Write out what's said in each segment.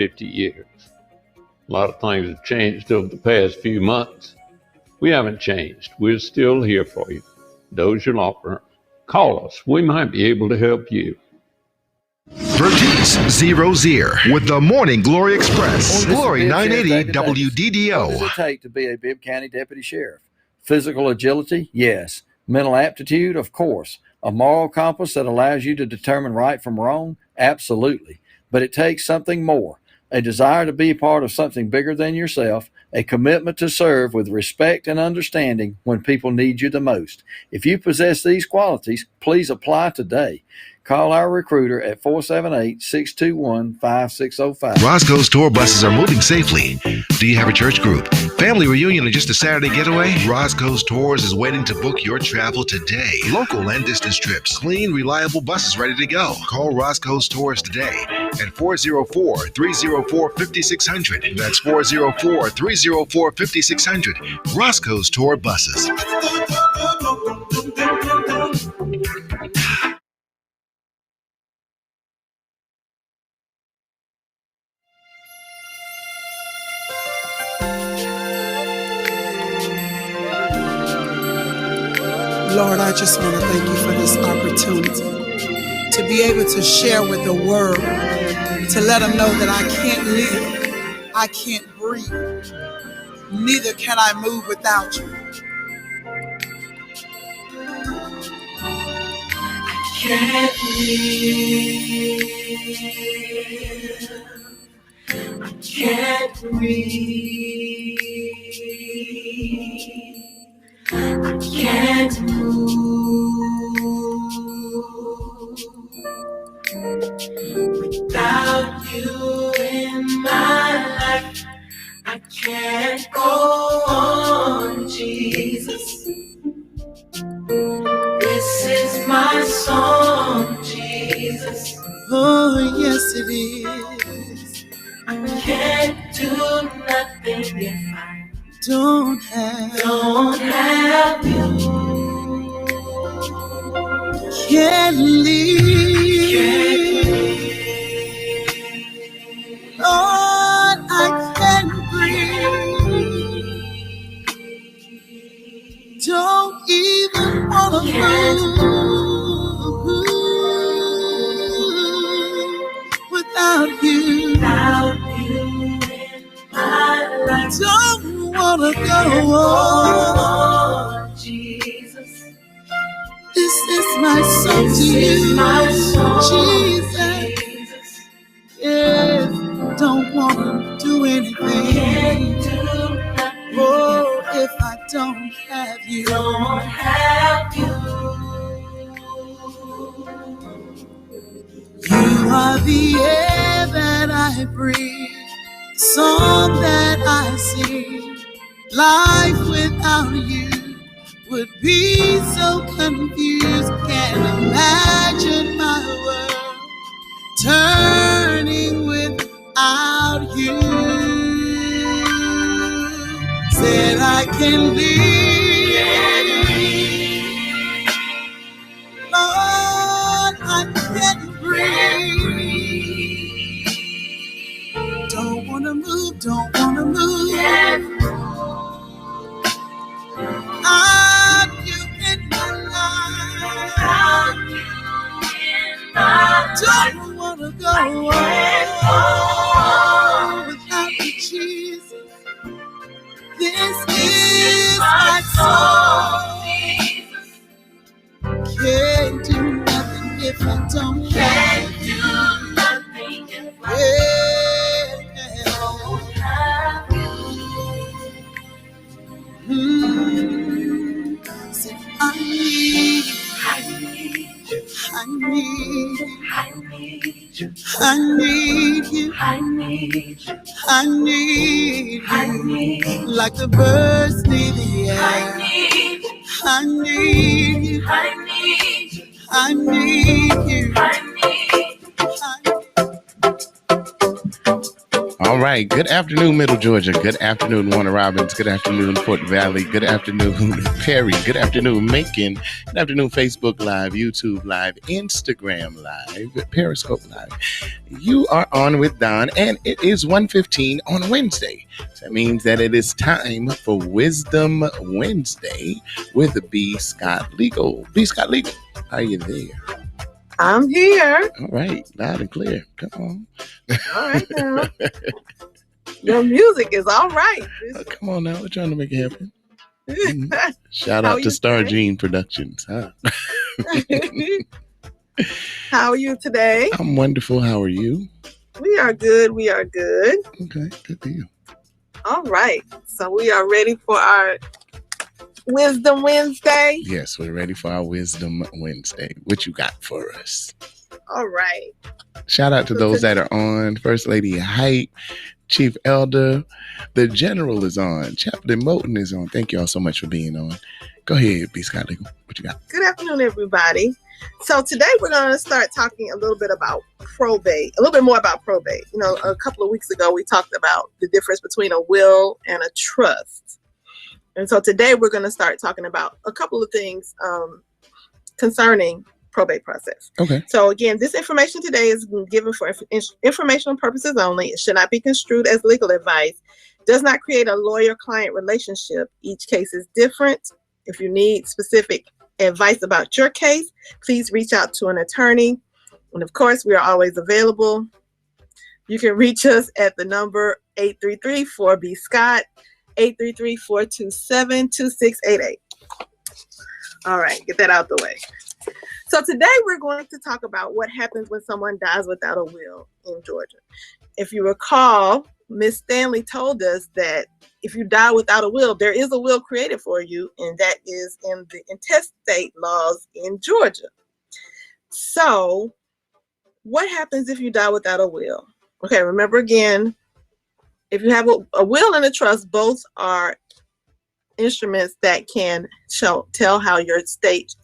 50 years. A lot of things have changed over the past few months. We haven't changed. We're still here for you. Dozier Law Firm. Call us. We might be able to help you. Vertice Zero Zier with the Morning Glory Express. Glory 980 WDDO. What does it take to be a Bibb County Deputy Sheriff? Physical agility? Yes. Mental aptitude? Of course. A moral compass that allows you to determine right from wrong? Absolutely. But it takes something more. A desire to be part of something bigger than yourself, a commitment to serve with respect and understanding when people need you the most. If you possess these qualities, please apply today. Call our recruiter at 478-621-5605. Roscoe's tour buses are moving safely. Do you have a church group, family reunion, or just a Saturday getaway? Roscoe's Tours is waiting to book your travel today. Local and distance trips, clean, reliable buses ready to go. Call Roscoe's Tours today at 404-304-5600. That's 404-304-5600. Roscoe's Tour Buses. Lord, I just want to thank you for this opportunity to be able to share with the world, to let them know that I can't live, I can't breathe, neither can I move without you. Can't live, I can't breathe, I can't move without you in my life. I can't go on, Jesus. This is my song, Jesus. Oh, yes it is. I can't do nothing if I Don't have you. Can't leave. Lord, I can't breathe. Don't even wanna move without you. Without you in my life. Don't wanna go on, Jesus. This is my song to you, my song, Jesus. Yes, don't wanna do anything. Can't do nothing. Oh, if I don't have you. Don't have you. You are the air that I breathe, song that I sing. Life without you would be so confused. Can't imagine my world turning without you. Said I can leave, Lord, I can't breathe. Don't wanna move, don't wanna move. Without you in my life, don't wanna go on without you, Jesus. This is my song. Can't do nothing if I don't have you. Say, I need you. I need you. I need you. I need you. I need you. I need you. Like the birds need the air. I need you. I need you. I need you. I need you. I need you. All right. Good afternoon, Middle Georgia. Good afternoon, Warner Robins. Good afternoon, Fort Valley. Good afternoon, Perry. Good afternoon, Macon. Good afternoon, Facebook Live, YouTube Live, Instagram Live, Periscope Live. You are on with Don, and it is 1:15 on Wednesday. So that means that it is time for Wisdom Wednesday with B. Scott Legal. B. Scott Legal, are you there? I'm here. All right. Loud and clear. Come on. All right now. Your music is all right. Oh, come on now. We're trying to make it happen. Shout out to Star Gene Productions. Huh? How are you today? I'm wonderful. How are you? We are good. We are good. Okay. Good deal. All right. So we are ready for our Wisdom Wednesday. Yes, we're ready for our Wisdom Wednesday. What you got for us? All right. Shout out to those that are on. First Lady Hype, Chief Elder, the General is on. Chaplain Moten is on. Thank you all so much for being on. Go ahead, B. Scott Legal. What you got? Good afternoon, everybody. So today we're going to start talking a little bit about probate, a little bit more about probate. You know, a couple of weeks ago, we talked about the difference between a will and a trust. And so today we're going to start talking about a couple of things concerning probate process. Okay. So again, this information today is given for informational purposes only. It should not be construed as legal advice. Does not create a lawyer-client relationship. Each case is different. If you need specific advice about your case, please reach out to an attorney. And of course, we are always available. You can reach us at the number 833-4B-SCOTT, 833-427-2688. All right, get that out the way. So today we're going to talk about what happens when someone dies without a will in Georgia. If you recall, Ms. Stanley told us that if you die without a will, there is a will created for you, and that is in the intestate laws in Georgia. So what happens if you die without a will? Okay, remember again, if you have a will and a trust, both are instruments that can tell how your estate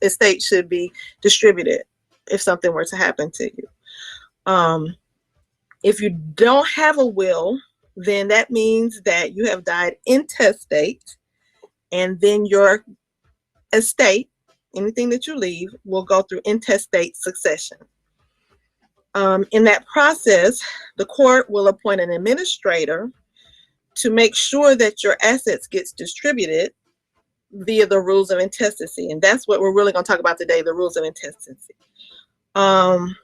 should be distributed if something were to happen to you. If you don't have a will, then that means that you have died intestate, and then your estate, anything that you leave, will go through intestate succession. In that process, the court will appoint an administrator to make sure that your assets gets distributed via the rules of intestacy. And that's what we're really going to talk about today, the rules of intestacy. An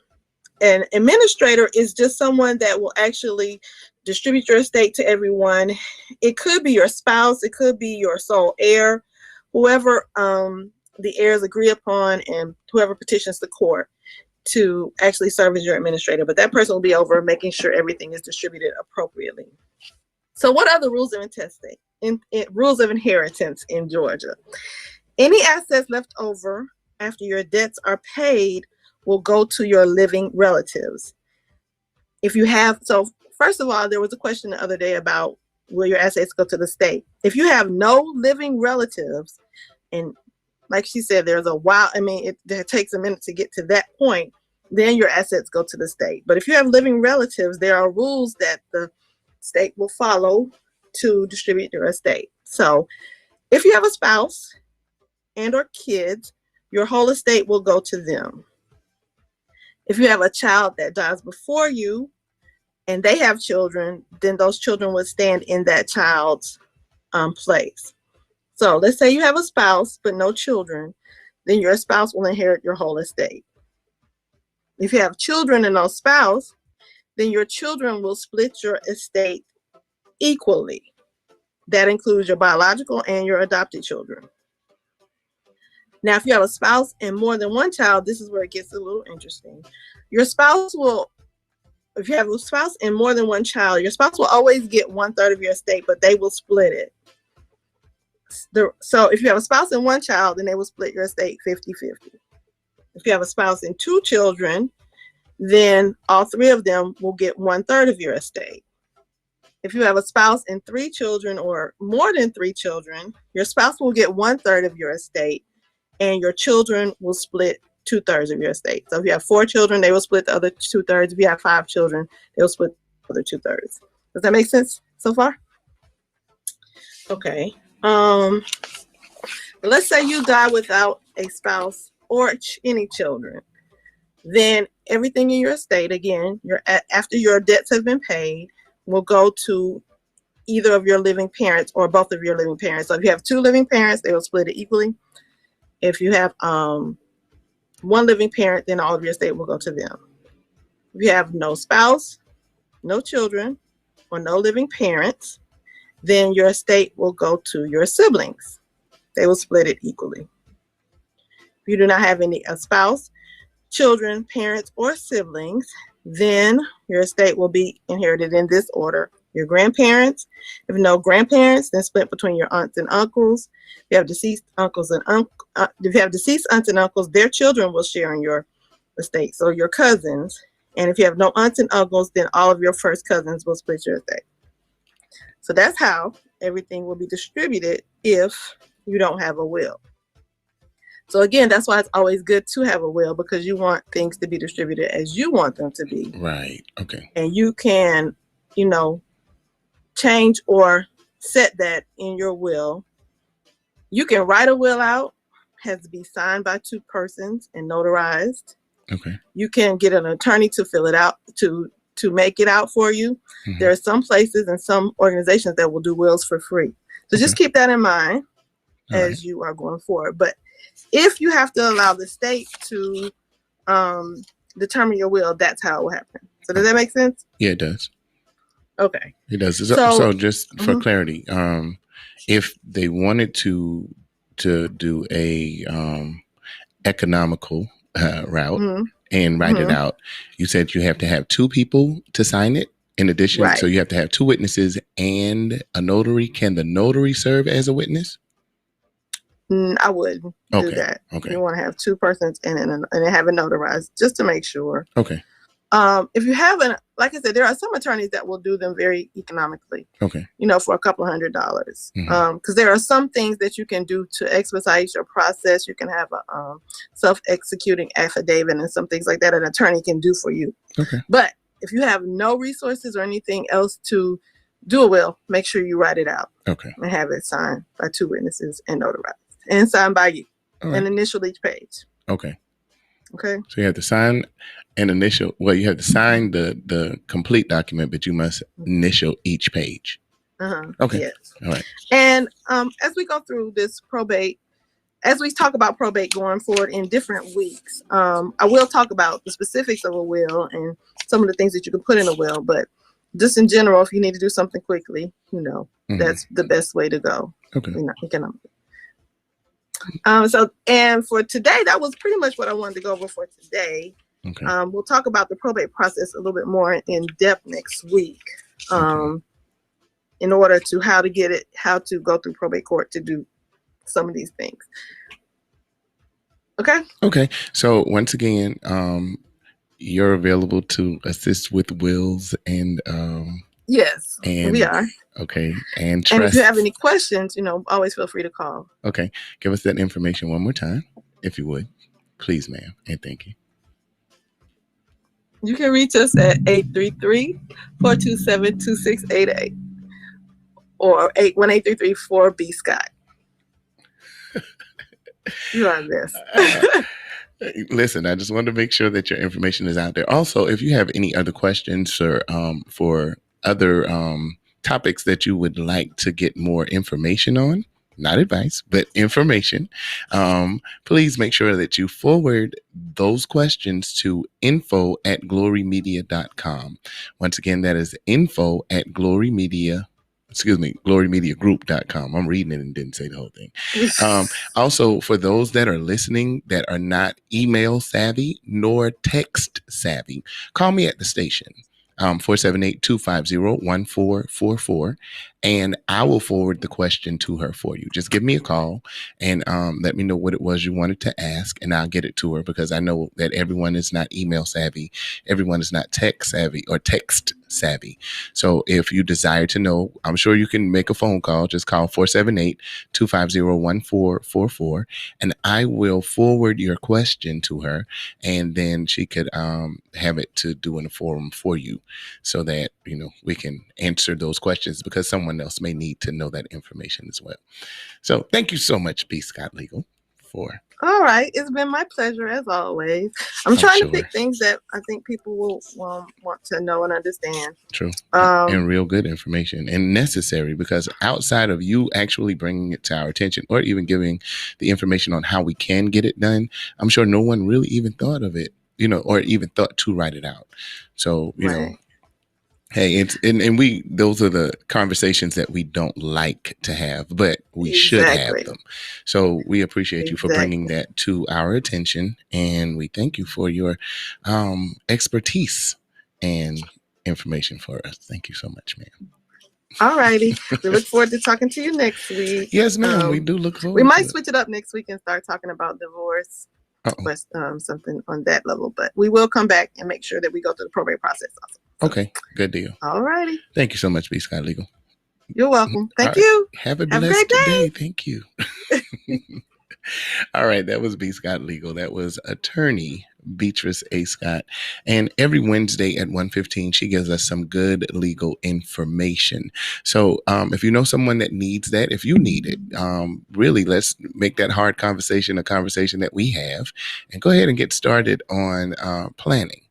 administrator is just someone that will actually distribute your estate to everyone. It could be your spouse, it could be your sole heir, whoever the heirs agree upon, and whoever petitions the court to actually serve as your administrator. But that person will be over making sure everything is distributed appropriately. So what are the rules of intestate? Rules of inheritance in Georgia? Any assets left over after your debts are paid will go to your living relatives. If you have, so first of all, there was a question the other day about will your assets go to the state? If you have no living relatives, and like she said, there's a while, it takes a minute to get to that point, then your assets go to the state. But if you have living relatives, there are rules that the state will follow to distribute your estate. So if you have a spouse and or kids, your whole estate will go to them. If you have a child that dies before you and they have children, then those children would stand in that child's place. So let's say you have a spouse but no children, then your spouse will inherit your whole estate. If you have children and no spouse, then your children will split your estate equally. That includes your biological and your adopted children. Now, if you have a spouse and more than one child, this is where it gets a little interesting. Your spouse will, if you have a spouse and more than one child, your spouse will always get 1/3 of your estate, but they will split it. So if you have a spouse and one child, then they will split your estate 50-50. If you have a spouse and two children, then all three of them will get 1/3 of your estate. If you have a spouse and 3 children or more than 3 children, your spouse will get 1/3 of your estate, and your children will split 2/3 of your estate. So if you have 4 children, they will split the other 2/3. If you have 5 children, they'll split the other 2/3. Does that make sense so far? Okay. Let's say you die without a spouse or any children. Then everything in your estate, again, after your debts have been paid, will go to either of your living parents or both of your living parents. So if you have two living parents, they will split it equally. If you have one living parent, then all of your estate will go to them. If you have no spouse, no children, or no living parents, then your estate will go to your siblings. They will split it equally. If you do not have a spouse, children, parents, or siblings, then your estate will be inherited in this order. Your grandparents, if no grandparents, then split between your aunts and uncles. If you have deceased uncles and if you have deceased aunts and uncles, their children will share in your estate. So your cousins. And if you have no aunts and uncles, then all of your first cousins will split your estate. So that's how everything will be distributed if you don't have a will. So again, that's why it's always good to have a will, because you want things to be distributed as you want them to be. Right. Okay. And you can, change or set that in your will. You can write a will out, has to be signed by two persons and notarized. Okay. You can get an attorney to fill it out, to make it out for you. Mm-hmm. There are some places and some organizations that will do wills for free. So just keep that in mind as you are going forward. But if you have to allow the state to determine your will, that's how it will happen. So does that make sense? Yeah, it does. Okay. It does. So just for clarity, if they wanted to do a economical route and write it out, you said you have to have two people to sign it in addition. Right. So you have to have two witnesses and a notary. Can the notary serve as a witness? I wouldn't do that. Okay. You want to have two persons and have it notarized just to make sure. Okay. If you haven't, like I said, there are some attorneys that will do them very economically. Okay. For a couple $100. Because there are some things that you can do to expedite your process. You can have a self-executing affidavit and some things like that an attorney can do for you. Okay. But if you have no resources or anything else to do a will, make sure you write it out. Okay. And have it signed by two witnesses and notarized and signed by you. Right. And initial each page. Okay. Okay. So you have to sign an initial. Well, you have to sign the complete document, but you must initial each page. Okay. Yes. All right. And as we go through this probate, as we talk about probate going forward in different weeks, I will talk about the specifics of a will and some of the things that you can put in a will. But just in general, if you need to do something quickly, that's the best way to go. Okay. Economically. And for today, that was pretty much what I wanted to go over for today. Okay. We'll talk about the probate process a little bit more in depth next week. In order to how to go through probate court to do some of these things. Okay. Okay. So once again, you're available to assist with wills and yes, we are. Okay. And if you have any questions, always feel free to call. Okay. Give us that information one more time, if you would. Please, ma'am. And thank you. You can reach us at 833-427-2688 or 818-334-B-SCOT. You are this. Listen, I just wanted to make sure that your information is out there. Also, if you have any other questions or for other topics that you would like to get more information on, not advice, but information, please make sure that you forward those questions to info@glorymediagroup.com. Once again, that is glorymediagroup.com. I'm reading it and didn't say the whole thing. Also, for those that are listening that are not email savvy nor text savvy, call me at the station. 478-250-1444, and I will forward the question to her for you. Just give me a call and let me know what it was you wanted to ask, and I'll get it to her, because I know that everyone is not email savvy. Everyone is not tech savvy or text savvy. So if you desire to know, I'm sure you can make a phone call. Just call 478-250-1444, and I will forward your question to her, and then she could have it to do in a forum for you, so that we can answer those questions, because someone else may need to know that information as well. So thank you so much, B. Scott Legal, for. All right. It's been my pleasure as always. I'm trying to pick things that I think people will want to know and understand. True. And real good information, and necessary, because outside of you actually bringing it to our attention, or even giving the information on how we can get it done, I'm sure no one really even thought of it, or even thought to write it out. So, hey, those are the conversations that we don't like to have, but we should have them. So we appreciate you for bringing that to our attention, and we thank you for your expertise and information for us. Thank you so much, ma'am. All righty. We look forward to talking to you next week. Yes, ma'am. We do look forward. We might switch it up next week and start talking about divorce. But something on that level, but we will come back and make sure that we go through the probate process also. Okay, good deal. All righty. Thank you so much, B. Scott Legal. You're welcome. Thank you. Have a blessed day. Thank you. All right, that was B. Scott Legal. That was attorney Beatrice A. Scott. And every Wednesday at 1:15, she gives us some good legal information. So if you know someone that needs that, if you need it, really, let's make that hard conversation a conversation that we have, and go ahead and get started on planning,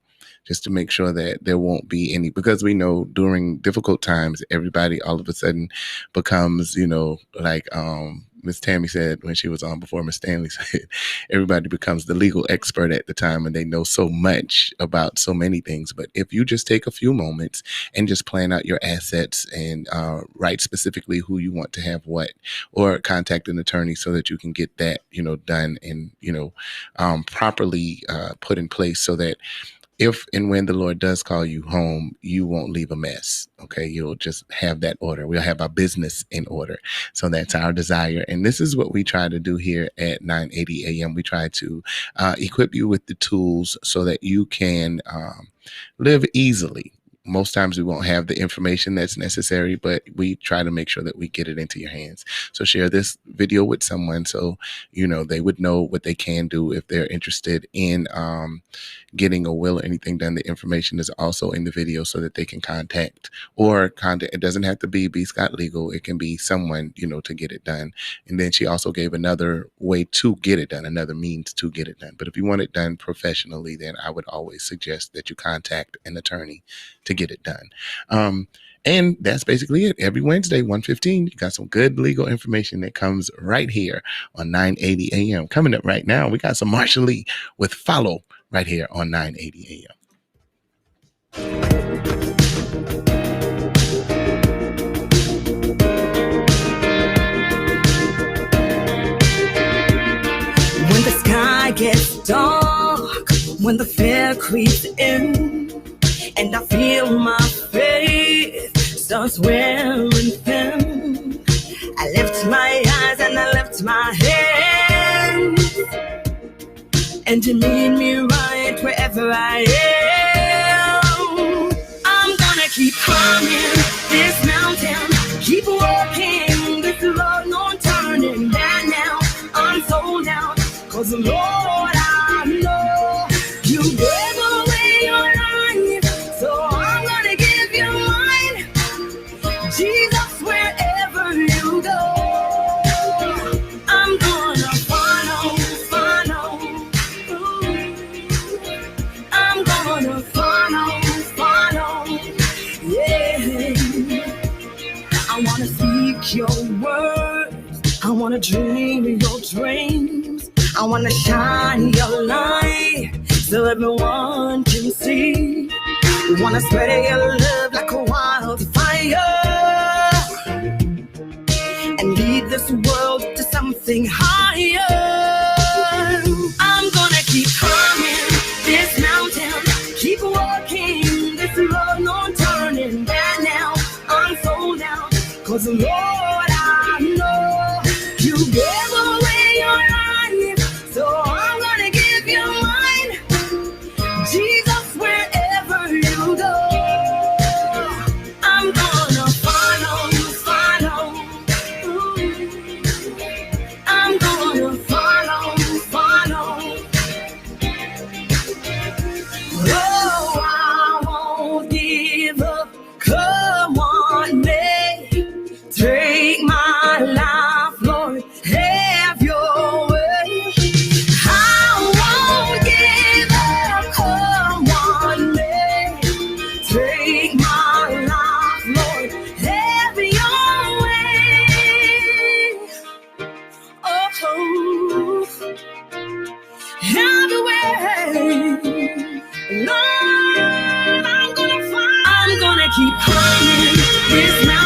just to make sure that there won't be any, because we know during difficult times, everybody all of a sudden becomes, like Miss Tammy said when she was on before, Miss Stanley said, everybody becomes the legal expert at the time, and they know so much about so many things. But if you just take a few moments and just plan out your assets and write specifically who you want to have what, or contact an attorney so that you can get that, done and, properly put in place, so that if and when the Lord does call you home, you won't leave a mess. Okay. You'll just have that order. We'll have our business in order. So that's our desire. And this is what we try to do here at 980 AM. We try to equip you with the tools so that you can live easily. Most times we won't have the information that's necessary, but we try to make sure that we get it into your hands. So share this video with someone so, they would know what they can do if they're interested in getting a will or anything done. The information is also in the video so that they can contact. It doesn't have to be B. Scott Legal. It can be someone, to get it done. And then she also gave another way to get it done, another means to get it done. But if you want it done professionally, then I would always suggest that you contact an attorney to get it done. And that's basically it. Every Wednesday, 1:15, you got some good legal information that comes right here on 980 AM. Coming up right now, we got some Marsha Lee with Follow right here on 980 AM. When the sky gets dark, when the fear creeps in, and I feel my faith starts wearing thin, I lift my eyes and I lift my hands, and you meet me right wherever I am. I'm gonna keep climbing this mountain, keep walking this road, no turning back now. I'm sold out, 'cause Lord, I know you gave away your life, so I'm gonna give you mine. Jesus, wherever you go, I'm gonna follow. Ooh. I'm gonna follow. Yeah. I wanna speak your words. I wanna dream your dreams. I wanna shine your light so everyone can see. We wanna spread your love like a wildfire and lead this world to something higher. I'm gonna keep climbing this mountain, keep walking this road, no turning back now. I'm sold out, 'cause Lord, I know you gave away your life, so I'm gonna give you mine. Jesus, wherever you go, This mountain